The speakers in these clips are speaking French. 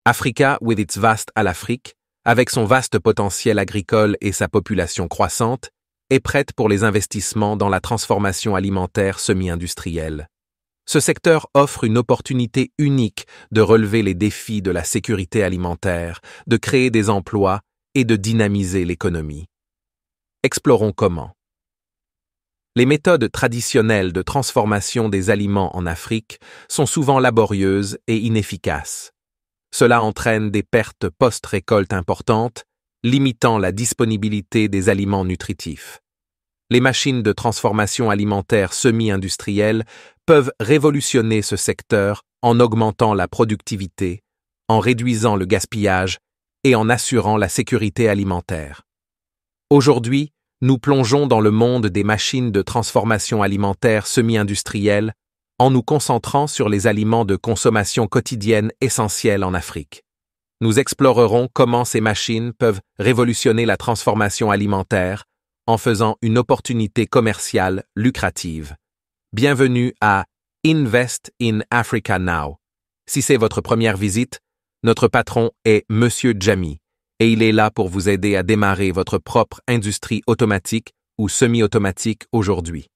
Africa with its vast à l'Afrique, avec son vaste potentiel agricole et sa population croissante, est prête pour les investissements dans la transformation alimentaire semi-industrielle. Ce secteur offre une opportunité unique de relever les défis de la sécurité alimentaire, de créer des emplois et de dynamiser l'économie. Explorons comment. Les méthodes traditionnelles de transformation des aliments en Afrique sont souvent laborieuses et inefficaces. Cela entraîne des pertes post-récolte importantes, limitant la disponibilité des aliments nutritifs. Les machines de transformation alimentaire semi-industrielle peuvent révolutionner ce secteur en augmentant la productivité, en réduisant le gaspillage et en assurant la sécurité alimentaire. Aujourd'hui, nous plongeons dans le monde des machines de transformation alimentaire semi-industrielle en nous concentrant sur les aliments de consommation quotidienne essentiels en Afrique. Nous explorerons comment ces machines peuvent révolutionner la transformation alimentaire en faisant une opportunité commerciale lucrative. Bienvenue à Invest in Africa Now. Si c'est votre première visite, notre patron est Monsieur Djami et il est là pour vous aider à démarrer votre propre industrie automatique ou semi-automatique aujourd'hui.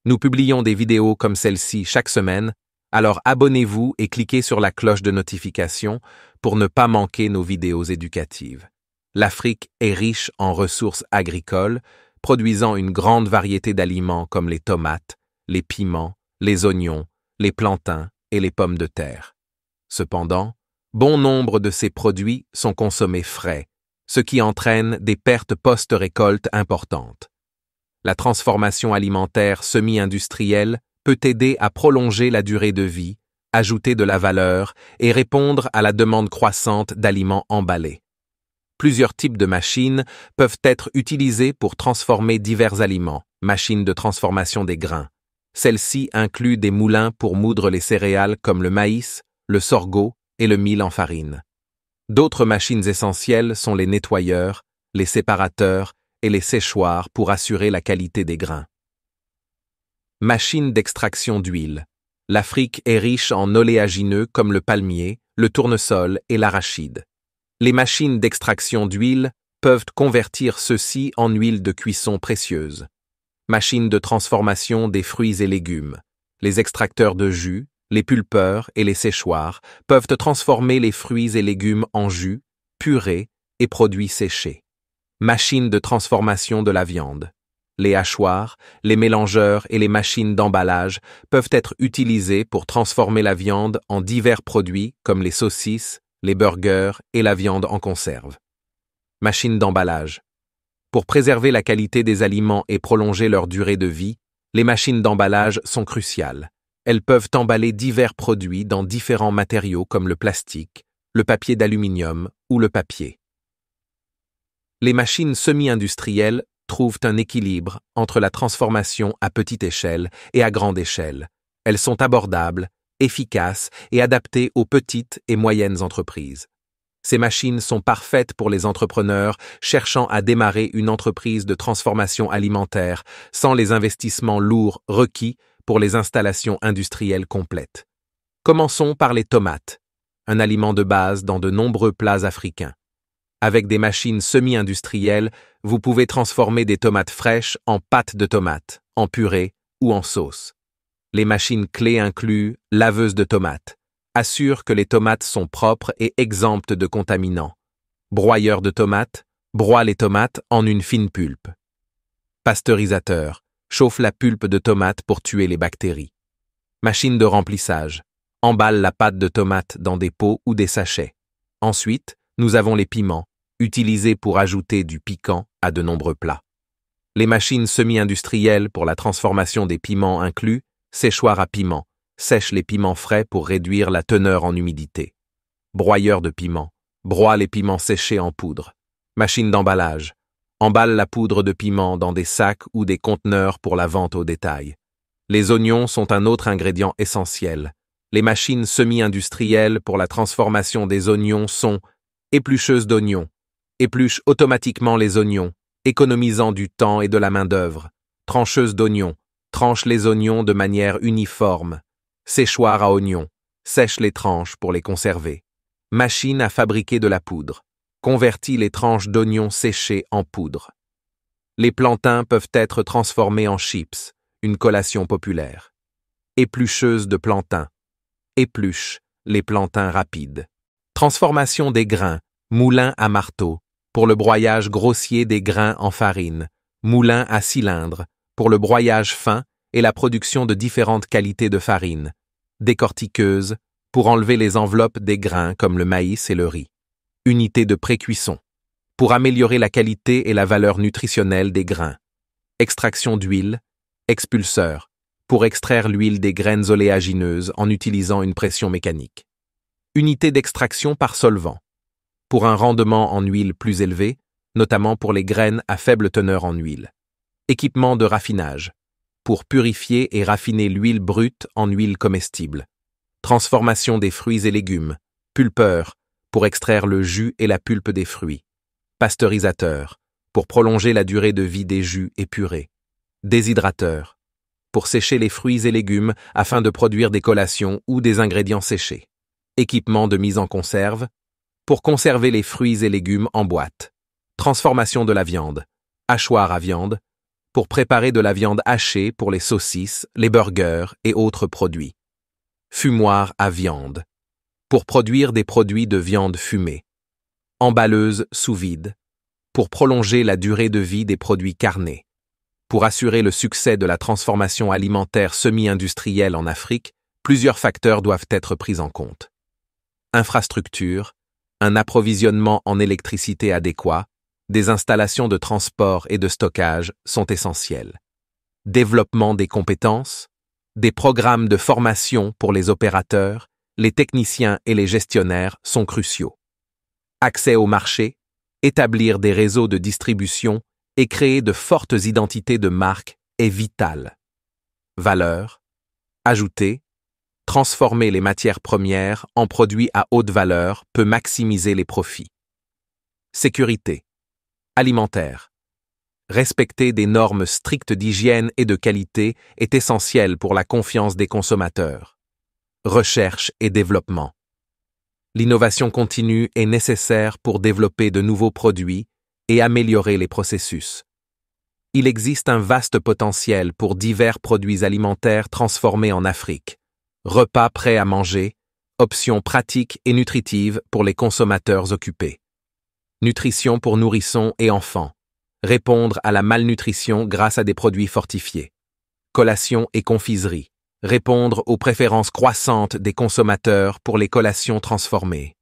Nous publions des vidéos comme celle-ci chaque semaine, alors abonnez-vous et cliquez sur la cloche de notification pour ne pas manquer nos vidéos éducatives. L'Afrique est riche en ressources agricoles, produisant une grande variété d'aliments comme les tomates, les piments, les oignons, les plantains et les pommes de terre. Cependant, bon nombre de ces produits sont consommés frais, ce qui entraîne des pertes post-récolte importantes. La transformation alimentaire semi-industrielle peut aider à prolonger la durée de vie, ajouter de la valeur et répondre à la demande croissante d'aliments emballés. Plusieurs types de machines peuvent être utilisées pour transformer divers aliments, machines de transformation des grains. Celles-ci incluent des moulins pour moudre les céréales comme le maïs, le sorgho et le mil en farine. D'autres machines essentielles sont les nettoyeurs, les séparateurs et les séchoirs pour assurer la qualité des grains. Machines d'extraction d'huile. L'Afrique est riche en oléagineux comme le palmier, le tournesol et l'arachide. Les machines d'extraction d'huile peuvent convertir ceux-ci en huile de cuisson précieuse. Machines de transformation des fruits et légumes. Les extracteurs de jus, les pulpeurs et les séchoirs peuvent transformer les fruits et légumes en jus, purées et produits séchés. Machines de transformation de la viande. Les hachoirs, les mélangeurs et les machines d'emballage peuvent être utilisés pour transformer la viande en divers produits comme les saucisses, les burgers et la viande en conserve. Machines d'emballage. Pour préserver la qualité des aliments et prolonger leur durée de vie, les machines d'emballage sont cruciales. Elles peuvent emballer divers produits dans différents matériaux comme le plastique, le papier d'aluminium ou le papier. Les machines semi-industrielles trouvent un équilibre entre la transformation à petite échelle et à grande échelle. Elles sont abordables, efficaces et adaptées aux petites et moyennes entreprises. Ces machines sont parfaites pour les entrepreneurs cherchant à démarrer une entreprise de transformation alimentaire sans les investissements lourds requis pour les installations industrielles complètes. Commençons par les tomates, un aliment de base dans de nombreux plats africains. Avec des machines semi-industrielles, vous pouvez transformer des tomates fraîches en pâte de tomates, en purée ou en sauce. Les machines clés incluent laveuse de tomates, assure que les tomates sont propres et exemptes de contaminants. Broyeur de tomates, broie les tomates en une fine pulpe. Pasteurisateur, chauffe la pulpe de tomate pour tuer les bactéries. Machine de remplissage, emballe la pâte de tomate dans des pots ou des sachets. Ensuite, nous avons les piments, utilisés pour ajouter du piquant à de nombreux plats. Les machines semi-industrielles pour la transformation des piments incluent séchoir à piment, sèche les piments frais pour réduire la teneur en humidité. Broyeur de piment, broie les piments séchés en poudre. Machine d'emballage, emballe la poudre de piment dans des sacs ou des conteneurs pour la vente au détail. Les oignons sont un autre ingrédient essentiel. Les machines semi-industrielles pour la transformation des oignons sont éplucheuse d'oignons, épluche automatiquement les oignons, économisant du temps et de la main-d'œuvre. Trancheuse d'oignons, tranche les oignons de manière uniforme. Séchoir à oignons, sèche les tranches pour les conserver. Machine à fabriquer de la poudre. Convertit les tranches d'oignons séchés en poudre. Les plantains peuvent être transformés en chips, une collation populaire. Éplucheuse de plantains. Épluche, les plantains rapides. Transformation des grains, moulin à marteau, pour le broyage grossier des grains en farine, moulin à cylindre, pour le broyage fin et la production de différentes qualités de farine, décortiqueuse, pour enlever les enveloppes des grains comme le maïs et le riz. Unité de précuisson, pour améliorer la qualité et la valeur nutritionnelle des grains. Extraction d'huile, expulseur, pour extraire l'huile des graines oléagineuses en utilisant une pression mécanique. Unité d'extraction par solvant, pour un rendement en huile plus élevé, notamment pour les graines à faible teneur en huile. Équipement de raffinage, pour purifier et raffiner l'huile brute en huile comestible. Transformation des fruits et légumes, pulpeur, pour extraire le jus et la pulpe des fruits. Pasteurisateur, pour prolonger la durée de vie des jus et purées. Déshydrateur, pour sécher les fruits et légumes afin de produire des collations ou des ingrédients séchés. Équipement de mise en conserve, pour conserver les fruits et légumes en boîte. Transformation de la viande, hachoir à viande, pour préparer de la viande hachée pour les saucisses, les burgers et autres produits. Fumoir à viande, pour produire des produits de viande fumée. Emballeuse sous vide, pour prolonger la durée de vie des produits carnés. Pour assurer le succès de la transformation alimentaire semi-industrielle en Afrique, plusieurs facteurs doivent être pris en compte. Infrastructure, un approvisionnement en électricité adéquat, des installations de transport et de stockage sont essentielles. Développement des compétences, des programmes de formation pour les opérateurs, les techniciens et les gestionnaires sont cruciaux. Accès au marché, établir des réseaux de distribution et créer de fortes identités de marque est vital. Valeur, ajouter, transformer les matières premières en produits à haute valeur peut maximiser les profits. Sécurité, alimentaire. Respecter des normes strictes d'hygiène et de qualité est essentiel pour la confiance des consommateurs. Recherche et développement. L'innovation continue est nécessaire pour développer de nouveaux produits et améliorer les processus. Il existe un vaste potentiel pour divers produits alimentaires transformés en Afrique. Repas prêts à manger, options pratiques et nutritives pour les consommateurs occupés. Nutrition pour nourrissons et enfants. Répondre à la malnutrition grâce à des produits fortifiés. Collations et confiseries. Répondre aux préférences croissantes des consommateurs pour les collations transformées.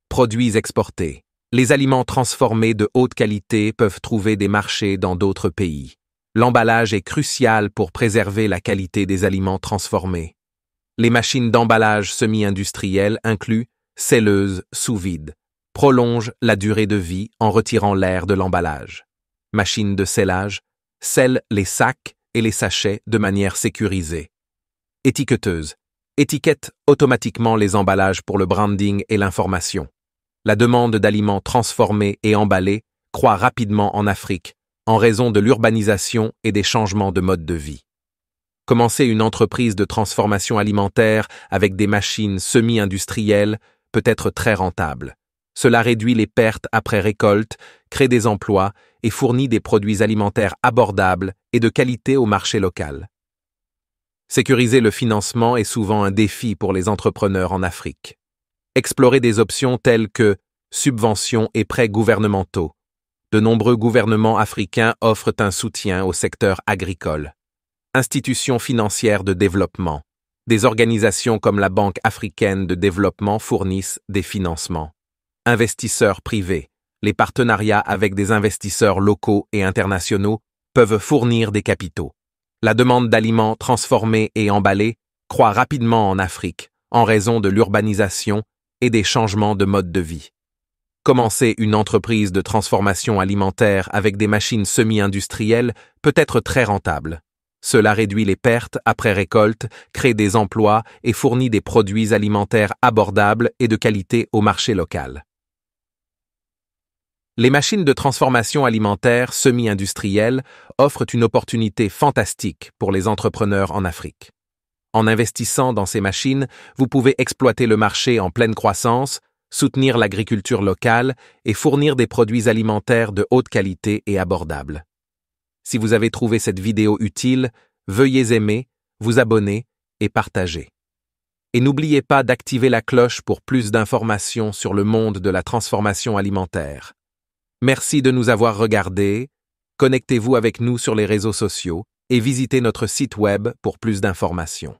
Produits exportés. Les aliments transformés de haute qualité peuvent trouver des marchés dans d'autres pays. L'emballage est crucial pour préserver la qualité des aliments transformés. Les machines d'emballage semi-industrielles incluent scelleuses sous vide, prolongent la durée de vie en retirant l'air de l'emballage. Machines de scellage scellent les sacs et les sachets de manière sécurisée. Étiqueteuse étiquette automatiquement les emballages pour le branding et l'information. La demande d'aliments transformés et emballés croît rapidement en Afrique en raison de l'urbanisation et des changements de mode de vie. Commencer une entreprise de transformation alimentaire avec des machines semi-industrielles peut être très rentable. Cela réduit les pertes après récolte, crée des emplois et fournit des produits alimentaires abordables et de qualité au marché local. Sécuriser le financement est souvent un défi pour les entrepreneurs en Afrique. Explorer des options telles que subventions et prêts gouvernementaux. De nombreux gouvernements africains offrent un soutien au secteur agricole. Institutions financières de développement. Des organisations comme la Banque africaine de développement fournissent des financements. Investisseurs privés. Les partenariats avec des investisseurs locaux et internationaux peuvent fournir des capitaux. La demande d'aliments transformés et emballés croît rapidement en Afrique en raison de l'urbanisation et des changements de mode de vie. Commencer une entreprise de transformation alimentaire avec des machines semi-industrielles peut être très rentable. Cela réduit les pertes après récolte, crée des emplois et fournit des produits alimentaires abordables et de qualité au marché local. Les machines de transformation alimentaire semi-industrielles offrent une opportunité fantastique pour les entrepreneurs en Afrique. En investissant dans ces machines, vous pouvez exploiter le marché en pleine croissance soutenir l'agriculture locale et fournir des produits alimentaires de haute qualité et abordables. Si vous avez trouvé cette vidéo utile, veuillez aimer, vous abonner et partager. Et n'oubliez pas d'activer la cloche pour plus d'informations sur le monde de la transformation alimentaire. Merci de nous avoir regardés, connectez-vous avec nous sur les réseaux sociaux et visitez notre site web pour plus d'informations.